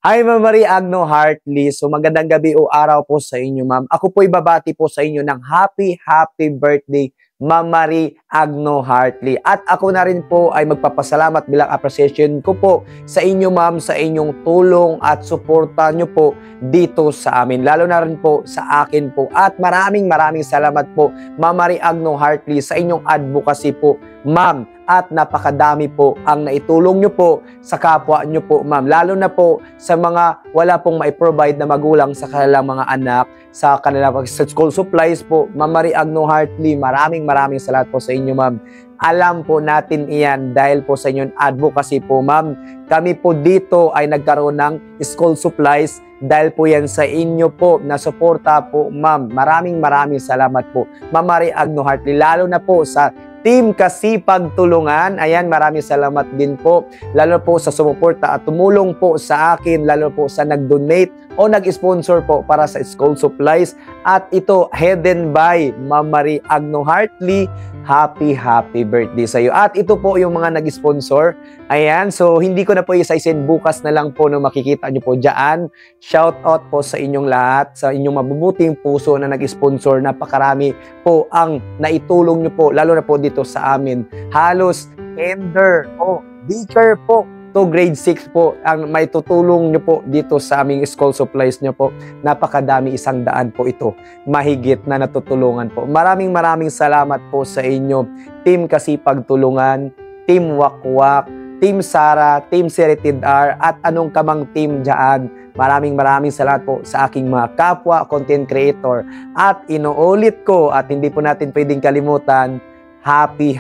Hi, Ma'am Marie Agno Hartley. So magandang gabi o araw po sa inyo, ma'am. Ako po'y babati po sa inyo ng happy birthday, Ma'am Marie Agno Hartley. At ako na rin po ay magpapasalamat bilang appreciation ko po sa inyo, ma'am, sa inyong tulong at suporta nyo po dito sa amin. Lalo na rin po sa akin po. At maraming salamat po, Ma'am Marie Agno Hartley, sa inyong advocacy po, ma'am. At napakadami po ang naitulong nyo po sa kapwa nyo po, ma'am. Lalo na po sa mga wala pong mai-provide na magulang sa kanilang mga anak, sa kanilang school supplies po. Ma'am Marie Agno Hartley, maraming salamat po sa inyo, ma'am. Alam po natin iyan dahil po sa inyong advocacy po, ma'am. Kami po dito ay nagkaroon ng school supplies dahil po yan sa inyo po na suporta po, ma'am. Maraming salamat po, Ma'am Marie Agno Hartley. Lalo na po sa Team Kasipag Tulungan. Ayan, maraming salamat din po. Lalo po sa sumuporta at tumulong po sa akin, lalo po sa nag-donate o nag-sponsor po para sa school supplies. At ito, headed by Ma'am Marie Agno Hartley. Happy birthday sa iyo. At ito po yung mga nag-sponsor. Ayan, so hindi ko na po isa-isin. Bukas na lang po no makikita nyo po dyan. Shout out po sa inyong lahat, sa inyong mabubuting puso na nag-sponsor. Napakarami po ang naitulong nyo po, lalo na po dito sa amin. Halos kinder o daycare po to grade 6 po ang may tutulong nyo po dito sa aming school supplies nyo po. Napakadami, 100 po ito. Mahigit na natutulungan po. Maraming salamat po sa inyo. Team Kasipag Tulungan, Team Wakwak, Team Sara, Team Seretid R, at anong kamang team dyan. Maraming salamat po sa aking mga kapwa content creator. At inuulit ko at hindi po natin pwedeng kalimutan, happy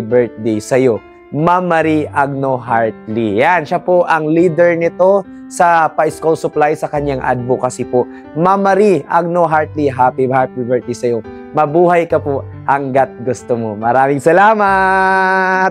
birthday sa iyo, Ma'am Marie Agno Hartley. Yan, siya po ang leader nito sa pa-school supply sa kanyang advocacy po. Ma'am Marie Agno Hartley, happy birthday sa iyo. Mabuhay ka po hanggat gusto mo. Maraming salamat!